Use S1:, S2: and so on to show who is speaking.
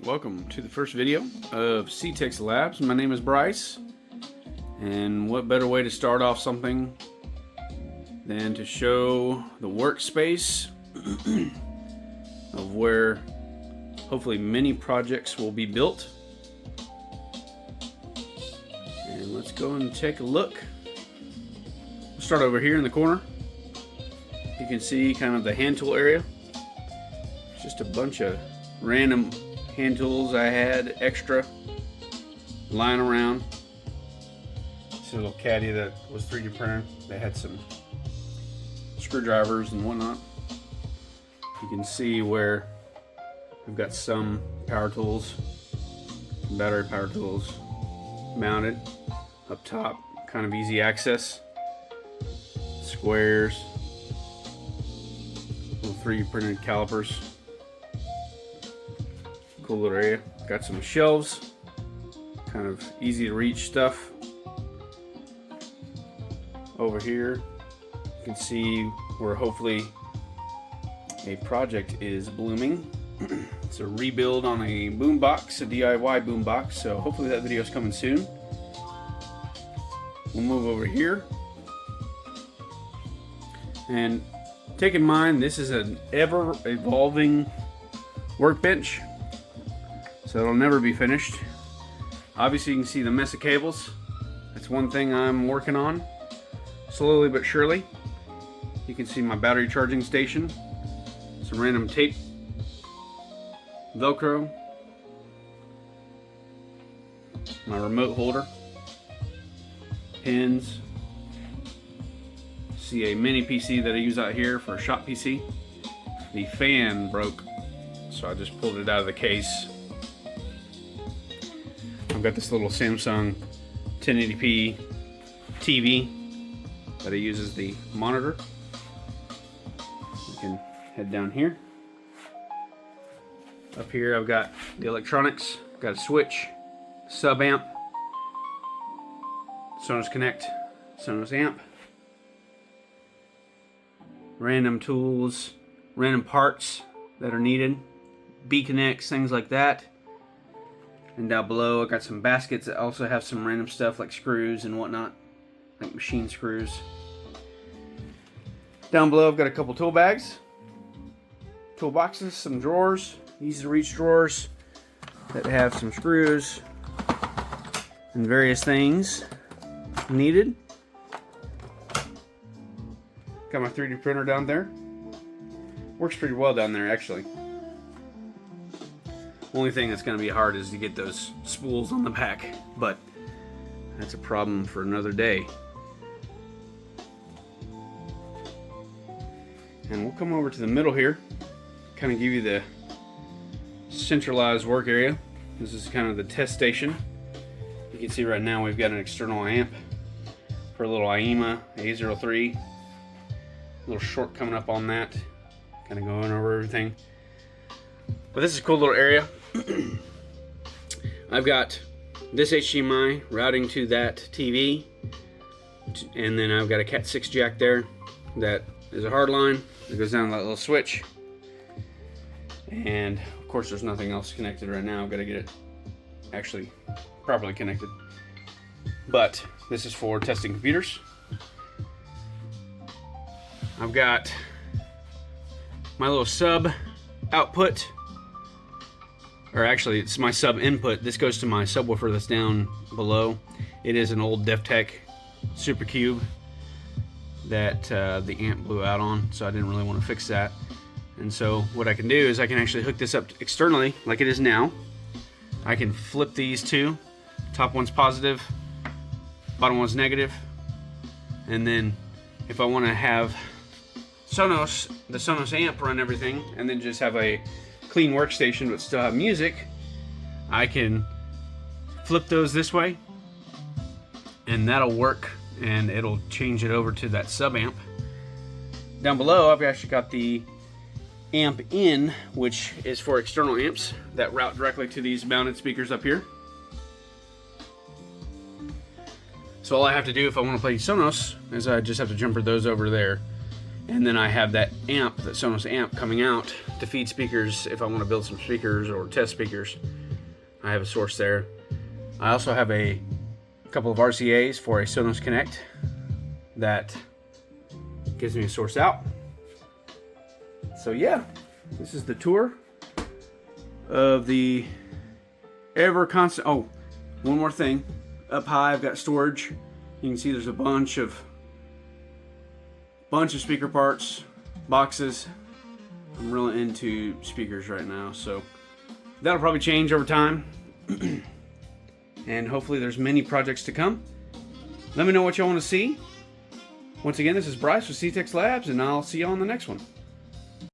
S1: Welcome to the first video of CTEX Labs. My name is Bryce, and what better way to start off something than to show the workspace of where hopefully many projects will be built. And let's go and take a look. We'll start over here in the corner. You can see kind of the hand tool area. It's just a bunch of random hand tools I had extra lying around. This little caddy that was 3D printed. They had some screwdrivers and whatnot. You can see where I've got some power tools, battery power tools mounted up top, kind of easy access. Squares, little 3D printed calipers. Cool little area. Got some shelves, kind of easy to reach stuff. Over here, you can see where hopefully a project is blooming. It's a rebuild on a boombox, a DIY boombox, so hopefully that video is coming soon. We'll move over here. And take in mind, this is an ever-evolving workbench, so it'll never be finished. Obviously you can see the mess of cables. That's one thing I'm working on, slowly but surely. You can see my battery charging station, some random tape, Velcro, my remote holder, pins. See a mini PC that I use out here for a shop PC. The fan broke, so I just pulled it out of the case. I've got this little Samsung 1080p TV that I use as the monitor. You can head down here. Up here I've got the electronics, got a switch, sub amp, Sonos Connect, Sonos amp, random tools, random parts that are needed, B-connects, things like that. And down below I got some baskets that also have some random stuff like screws and whatnot, like machine screws. Down below I've got a couple tool bags, tool boxes, some drawers, easy to reach drawers that have some screws and various things needed. Got my 3D printer down there. Works pretty well down there actually. Only thing that's going to be hard is to get those spools on the back, but that's a problem for another day. And we'll come over to the middle here, kind of give you the centralized work area. This is kind of the test station. You can see right now we've got an external amp for a little IEMA A03. A little short coming up on that, kind of going over everything. But this is a cool little area. I've got this HDMI routing to that TV, and then I've got a Cat 6 jack there that is a hard line that goes down that little switch. And of course there's nothing else connected right now. I've got to get it actually properly connected. But this is for testing computers. I've got my little sub output, or actually it's my sub input. This goes to my subwoofer that's down below. It is an old DefTech Supercube that the amp blew out on, so I didn't really want to fix that. And so what I can do is I can actually hook this up externally like it is now. I can flip these two. Top one's positive, bottom one's negative. And then if I want to have the Sonos amp run everything, and then just have a clean workstation but still have music, I can flip those this way and that'll work, and it'll change it over to that sub amp. Down below I've actually got the amp in, which is for external amps that route directly to these mounted speakers up here. So all I have to do if I want to play Sonos is I just have to jumper those over there, And then I have that amp, that Sonos amp coming out to feed speakers if I want to build some speakers or test speakers. I have a source there. I also have a couple of RCAs for a Sonos Connect that gives me a source out. So yeah, this is the tour of the ever constant. Oh, one more thing. Up high, I've got storage. You can see there's a bunch of speaker parts, boxes. I'm really into speakers right now, so that'll probably change over time. And hopefully there's many projects to come. Let me know what y'all want to see. Once again, this is Bryce with CTEX Labs, and I'll see you on the next one.